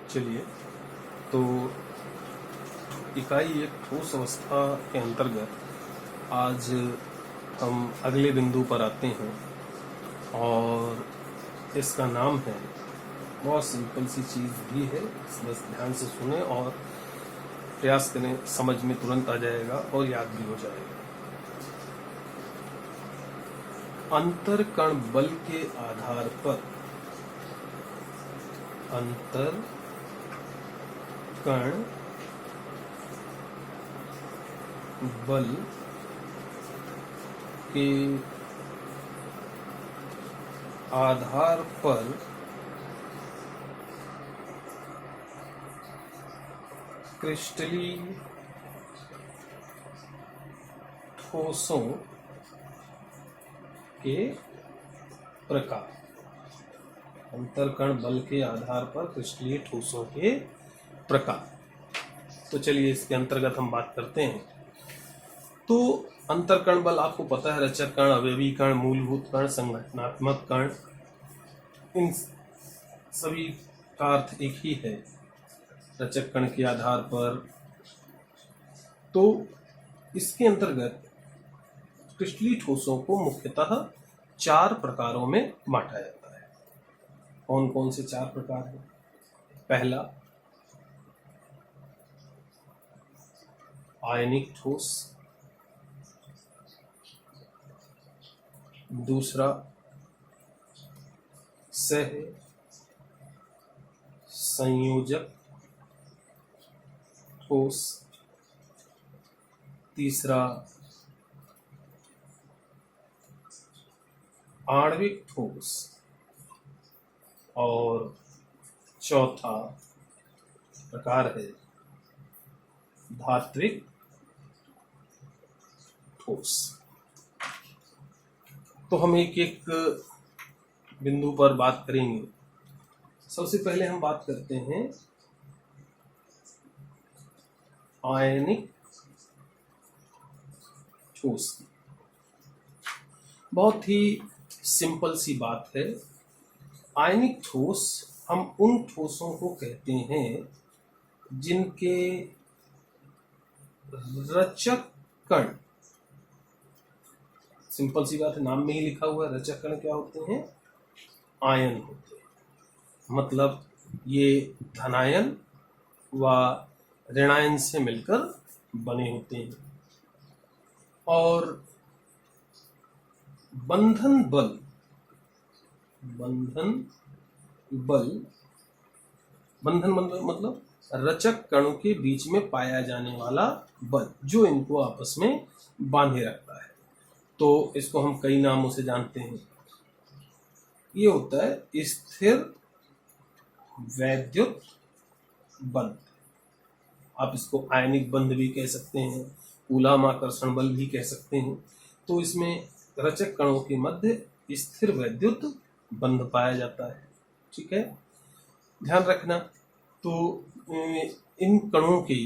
चलिए, तो इकाई एक ठोस अवस्था के अंतर्गत आज हम अगले बिंदु पर आते हैं और इसका नाम है, बहुत सिंपल सी चीज़ भी है, बस ध्यान से सुने और प्रयास करें, समझ में तुरंत आ जाएगा और याद भी हो जाएगा। अंतरकण बल के आधार पर अंतरकण बल के आधार पर क्रिस्टलीय ठोसों के प्रकार। अंतरकण बल के आधार पर क्रिस्टलीय ठोसों के प्रकार। तो चलिए इसके अंतर्गत हम बात करते हैं। तो अंतरकण बल आपको पता है, रचक कण, अवयवी कण, मूलभूत कण, संगठनात्मक कण, इन सभी का अर्थ एक ही है, रचक कण के आधार पर। तो इसके अंतर्गत क्रिस्टलीय ठोसों को मुख्यतः 4 प्रकारों में बांटा जाता है। कौन कौन से 4 प्रकार हैं? पहला, आयनिक ठोस। दूसरा, सह संयोजक ठोस। तीसरा, आणविक ठोस। और चौथा प्रकार है धात्विक ठोस। तो हम एक एक बिंदु पर बात करेंगे। सबसे पहले हम बात करते हैं आयनिक ठोस की। बहुत ही सिंपल सी बात है। आयनिक ठोस हम उन ठोसों को कहते हैं जिनके रचक कण, सिंपल सी बात है, नाम में ही लिखा हुआ है, रचक कण क्या होते हैं? आयन होते हैं। मतलब ये धनायन व ऋणायन से मिलकर बने होते हैं। और बंधन बल मतलब रचक कणों के बीच में पाया जाने वाला बल, जो इनको आपस में बांधे रखता है। तो इसको हम कई नामों से जानते हैं। ये होता है स्थिर वैद्युत बंध। आप इसको आयनिक बंध भी कह सकते हैं, कूलामाकर्षण बल भी कह सकते हैं। तो इसमें रचक कणों के मध्य स्थिर वैद्युत बंध पाया जाता है। ठीक है, ध्यान रखना। तो इन कणों के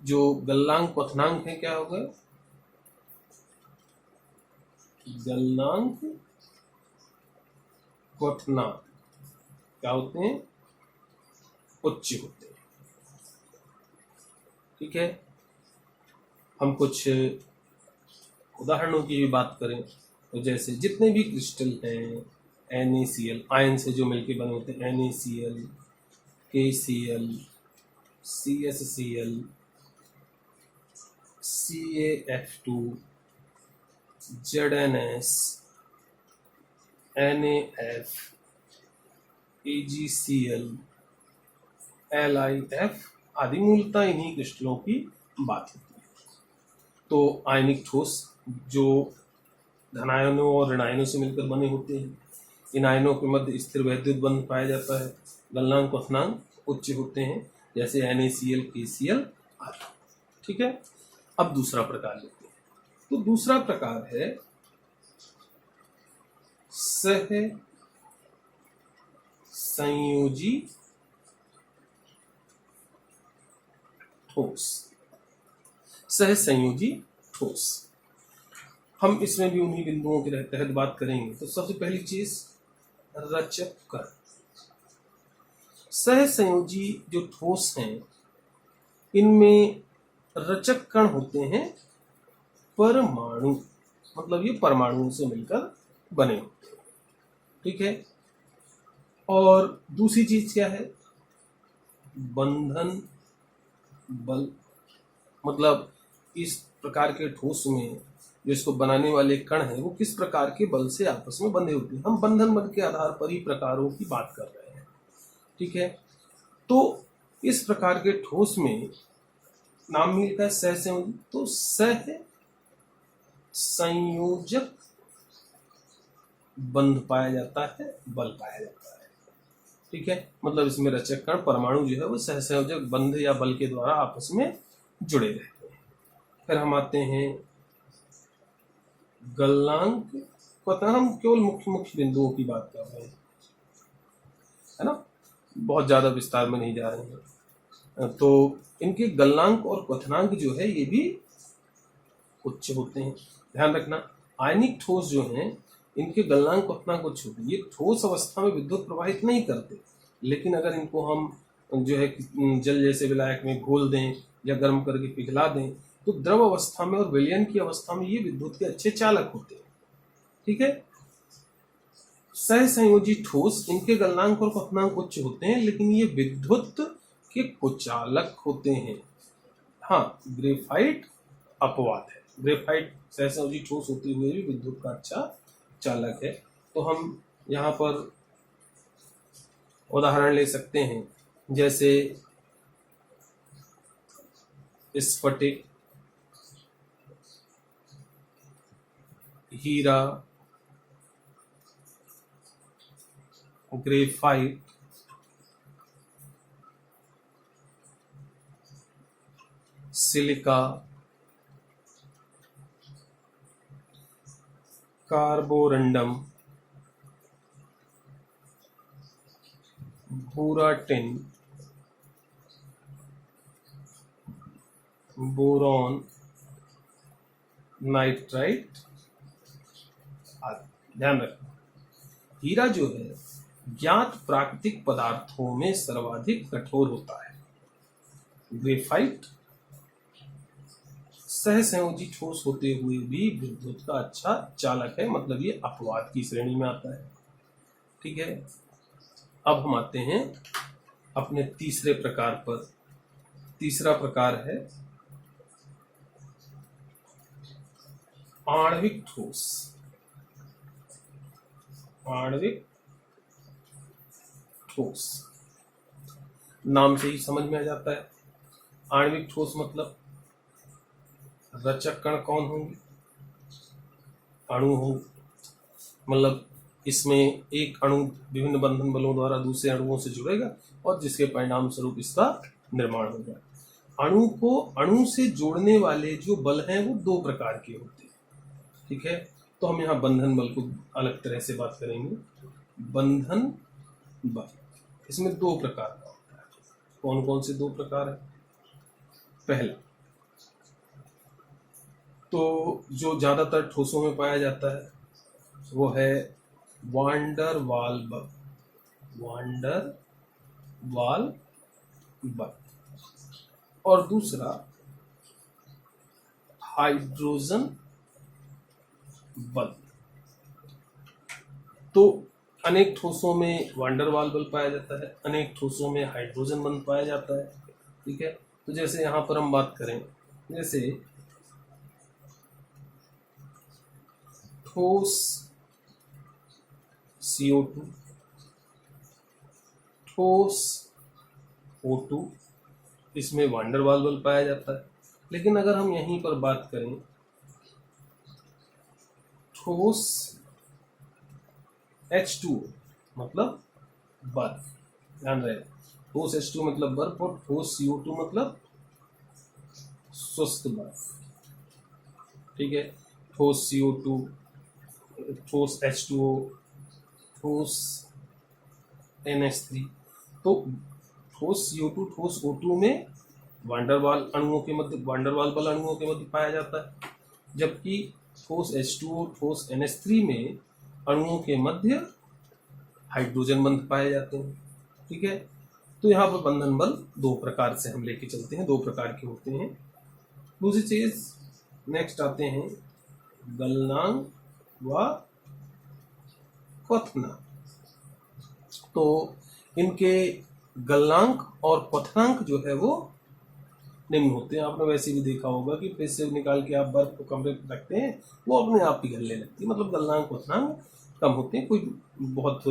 जो गलनांक क्वथनांक है, क्या होगा? गलनांक क्वथनांक क्या होते हैं? उच्च होते हैं। ठीक है, हम कुछ उदाहरणों की भी बात करें तो जैसे जितने भी क्रिस्टल हैं, NaCl, आयन से जो मिलके बने होते हैं, NaCl, KCl, CSCl, CaF2, ZnS, NaF, AgCl, LiF आदि मूलतः इन्हीं क्रिस्टलों की बात होती है। तो आयनिक ठोस जो धनायनों और ऋणायनों से मिलकर बने होते हैं, इन आयनों के मध्य स्थिर वैद्युत बंध पाया जाता है। गलनांक क्वथनांक उच्च होते हैं, जैसे NaCl, KCl आदि। ठीक है, अब दूसरा प्रकार लेते हैं। तो दूसरा प्रकार है सह संयोजी ठोस। सह संयोजी ठोस, हम इसमें भी उन्हीं बिंदुओं के तहत बात करेंगे। तो सबसे पहली चीज, रचक कण। सहसंयोजी जो ठोस हैं इनमें रचक कण होते हैं परमाणु, मतलब ये परमाणुओं से मिलकर बने होते हैं। ठीक है। और दूसरी चीज क्या है, बंधन बल, मतलब इस प्रकार के ठोस में जो इसको बनाने वाले कण हैं वो किस प्रकार के बल से आपस में बंधे होते हैं। हम बंधन बल के आधार पर ही प्रकारों की बात कर रहे हैं। ठीक है। तो इस प्रकार के ठोस में नाम मिलता है सहसंयोजक। तो सह संयोजक बंध पाया जाता है, बल पाया जाता है। ठीक है। मतलब इसमें रचक कण परमाणु जो है वो सहसंयोजक बंध या बल के द्वारा आपस में जुड़े रहते हैं। फिर हम आते हैं गलनांक को, हम केवल मुख्य मुख्य बिंदुओं की बात कर रहे हैं, है ना, बहुत ज्यादा विस्तार में नहीं जा रहे हैं। तो इनके गलनांक और क्वथनांक जो है ये भी उच्च होते हैं। ध्यान रखना, आयनिक ठोस जो हैं इनके गलनांक क्वथनांक उच्च होते हैं। ये ठोस अवस्था में विद्युत प्रवाहित नहीं करते, लेकिन अगर इनको हम जो है जल जैसे विलायक में घोल दें या गर्म करके पिघला दें तो द्रव अवस्था में और विलयन की अवस्था में ये विद्युत के अच्छे चालक होते हैं। ठीक है। सहसंयोजी ठोस इनके गलनांक और क्वथनांक उच्च होते हैं, लेकिन ये विद्युत के कुचालक होते हैं। हाँ, ग्रेफाइट अपवाद है। ग्रेफाइट सहसंयोजी ठोस होते हुए भी विद्युत का अच्छा चालक है। तो हम यहाँ पर उदाहरण ले सकते हैं, जैसे स्फटिक, हीरा, ग्रेफाइट, सिलिका, कार्बोरंडम, भूरा टिन, बोरॉन, नाइट्राइट आदि। ध्यान रखना, हीरा जो है ज्ञात प्राकृतिक पदार्थों में सर्वाधिक कठोर होता है। ग्रेफाइट सहसंयोजी ठोस होते हुए भी विद्युत का अच्छा चालक है, मतलब ये अपवाद की श्रेणी में आता है। ठीक है। अब हम आते हैं अपने तीसरे प्रकार पर। तीसरा प्रकार है आणविक ठोस। आणविक ठोस नाम से ही समझ में आ जाता है। आणविक ठोस मतलब रचक कण कौन होंगे, अणु होंगे, मतलब इसमें एक अणु विभिन्न बंधन बलों द्वारा दूसरे अणुओं से जुड़ेगा और जिसके परिणाम स्वरूप इसका निर्माण होगा। अणु को अणु से जोड़ने वाले जो बल हैं वो दो प्रकार के होते हैं। ठीक है। तो हम यहाँ बंधन बल को अलग तरह से बात करेंगे। बंधन बल इसमें दो प्रकार का होता है। कौन कौन से दो प्रकार है? पहला तो जो ज्यादातर ठोसों में पाया जाता है वो है वांडर वाल बल। वांडर वाल बल। और दूसरा हाइड्रोजन बल। तो अनेक ठोसों में वांडर वाल बल पाया जाता है, अनेक ठोसों में हाइड्रोजन बल पाया जाता है। ठीक है। तो जैसे यहां पर हम बात करें, जैसे ठोस CO2, ठोस O2, इसमें वांडर वाल बल पाया जाता है। लेकिन अगर हम यहीं पर बात करें ठोस H2 मतलब बर्फ, ध्यान रहे, ठोस H2 मतलब बर्फ और ठोस CO2 मतलब शुष्क बर्फ। ठीक है। ठोस CO2, ठोस H2O, ठोस NH3। तो ठोस CO2 ठोस O2 में वांडरवाल अणुओं के मध्य वांडरवाल बल अणुओं के मध्य पाया जाता है, जबकि ठोस H2O ठोस NH3 में अणुओं के मध्य हाइड्रोजन बंध पाए जाते हैं। ठीक है। तो यहाँ पर बंधन बल दो प्रकार से हम लेके चलते हैं, दो प्रकार के होते हैं। दूसरी चीज नेक्स्ट आते हैं गलनांक व क्वथनांक। तो इनके गलनांक और क्वथनांक जो है वो निम्न होते हैं। आपने वैसे भी देखा होगा कि फ्रिज से निकाल के आप बर्फ को कमरे में रखते हैं, वो अपने आप पिघलने लगती है। मतलब गलनांक क्वथनांक कम होते हैं, कोई बहुत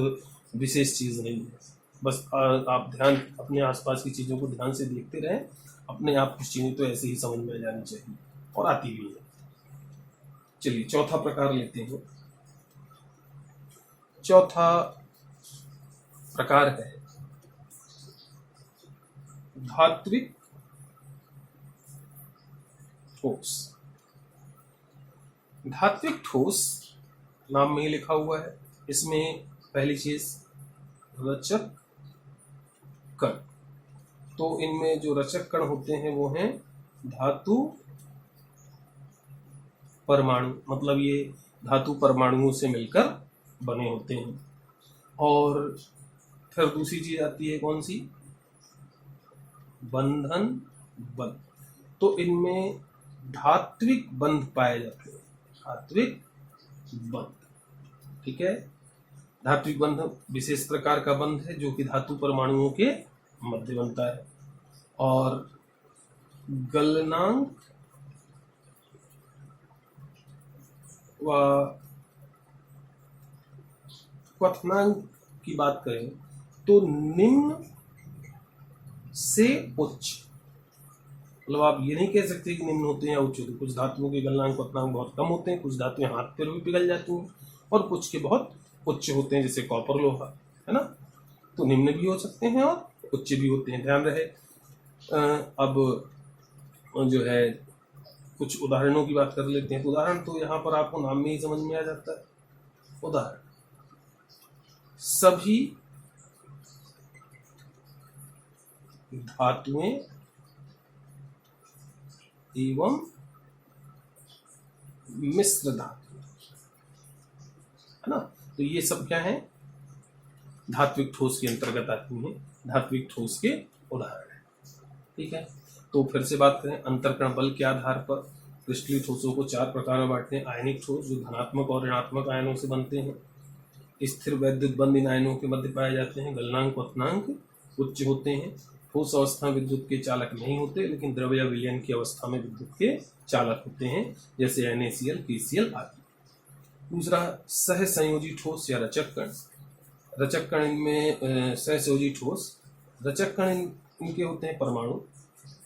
विशेष चीज नहीं है। बस आप ध्यान अपने आसपास की चीजों को ध्यान से देखते रहें, अपने आप कुछ चीजें तो ऐसे ही समझ में आ जानी चाहिए और आती भी है। चलिए चौथा प्रकार लेते हैं। चौथा प्रकार है धात्विक ठोस। धात्विक ठोस नाम में ही लिखा हुआ है। इसमें पहली चीज रचक कण। तो इनमें जो रचक कण होते हैं वो हैं धातु परमाणु, मतलब ये धातु परमाणुओं से मिलकर बने होते हैं। और फिर दूसरी चीज आती है कौन सी, बंधन बल। तो इनमें धात्विक बंध पाए जाते हैं, धात्विक बंध, ठीक है। धात्विक बंध विशेष प्रकार का बंध है जो कि धातु परमाणुओं के मध्य बनता है। और गलनांक व क्वथनांक की बात करें तो निम्न से उच्च, मतलब आप ये नहीं कह सकते कि निम्न होते हैं या उच्च होते हैं। कुछ धातुओं के गलनांक क्वथनांक बहुत कम होते हैं, कुछ धातुएं हाथ पर भी पिघल जाती हैं, और कुछ के बहुत उच्च होते हैं, जैसे कॉपर लोहा, है ना। तो निम्न भी हो सकते हैं और उच्च भी होते हैं, ध्यान रहे। अब जो है कुछ उदाहरणों की बात कर लेते हैं। तो उदाहरण तो यहाँ पर आपको नाम में ही समझ में आ जाता है। उदाहरण, सभी धातुएं एवं मिश्र धातु, है ना। तो ये सब क्या है, धात्विक ठोस के अंतर्गत आती हैं, धात्विक ठोस के उदाहरण है, ठीक है। तो फिर से बात करें, अंतरकण बल के आधार पर क्रिस्टलीय ठोसों को चार प्रकार में बांटते हैं। आयनिक ठोस जो धनात्मक और ऋणात्मक आयनों से बनते हैं। स्थिर वैद्युत बंध इन आयनों के मध्य पाए जाते हैं। गलनांक क्वथनांक उच्च होते हैं। ठोस अवस्था में विद्युत के चालक नहीं होते, लेकिन द्रव्य या विलयन की अवस्था में विद्युत के चालक होते हैं, जैसे NaCl, KCl आदि। दूसरा, सहसंयोजी ठोस या रचक कण। रचक कण इनमें सहसंयोजी ठोस, रचक कण इनके होते हैं परमाणु।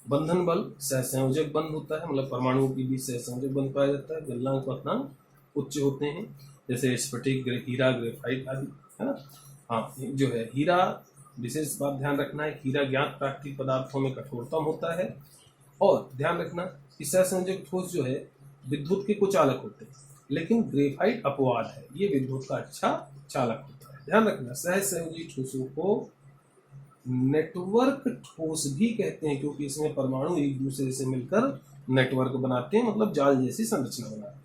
बंधन बल सहसंयोजक बंध होता है, मतलब परमाणुओं के बीच सहसंयोजक बंध पाया जाता है। गलनांक क्वथनांक उच्च होते हैं, जैसे स्फटिक, हीरा, ग्रेफाइट आदि, है ना। हाँ, जो है हीरा, विशेष बात ध्यान रखना है, हीरा ज्ञात प्राकृतिक पदार्थों में कठोरतम होता है। और ध्यान रखना कि सहसंयोजक ठोस जो है विद्युत के कुचालक होते हैं, लेकिन ग्रेफाइट अपवाद है, ये विद्युत का अच्छा चालक होता है। ध्यान रखना, सहसंयोजी ठोसों को नेटवर्क ठोस भी कहते हैं, क्योंकि इसमें परमाणु एक दूसरे से मिलकर नेटवर्क बनाते हैं, मतलब जाल जैसी संरचना बनाते हैं।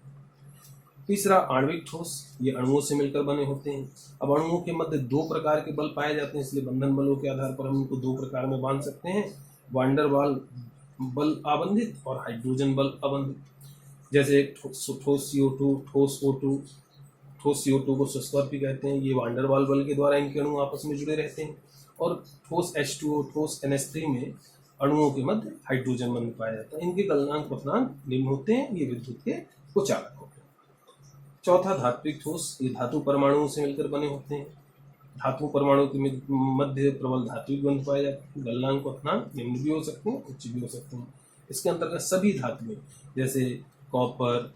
तीसरा, आणविक ठोस, ये अणुओं से मिलकर बने होते हैं। अब अणुओं के मध्य दो प्रकार के बल पाए जाते हैं, इसलिए बंधन बलों के आधार पर हम इनको दो प्रकार में बांध सकते हैं, वांडर वाल बल आबंधित और हाइड्रोजन बल आबंधित। जैसे ठोस CO2, ठोस O2, ठोस CO2 को शुष्क भी कहते हैं, ये वांडर वाल बल के द्वारा इनके अणु आपस में जुड़े रहते हैं। और ठोस H2O, ठोस NH3 में अणुओं के मध्य हाइड्रोजन बंध पाया जाता है। इनके गलनांक क्वथनांक निम्न होते हैं, ये विद्युत के कुचालक होते हैं। चौथा, धात्विक ठोस, ये धातु परमाणुओं से मिलकर बने होते हैं। धातु परमाणु के मध्य प्रबल धात्विक बंध पाए जाते हैं। गलनांक क्वथनांक निम्न भी हो सकते हैं, उच्च भी हो सकते हैं। इसके अंतर्गत सभी धातुएं, जैसे कॉपर,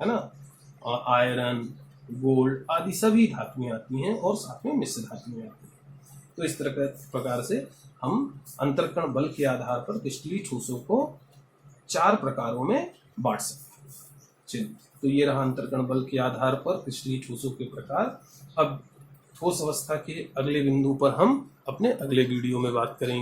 है ना, आयरन, गोल्ड आदि सभी धातुएं आती हैं, और साथ में मिश्र धातुएं आती हैं। तो इस तरह प्रकार से हम अंतरकण बल के आधार पर क्रिस्टलीय ठोसों को चार प्रकारों में बांट सकते हैं। चलिए, तो ये रहा अंतरकण बल के आधार पर क्रिस्टलीय ठोसों के प्रकार। अब ठोस अवस्था के अगले बिंदु पर हम अपने अगले वीडियो में बात करेंगे।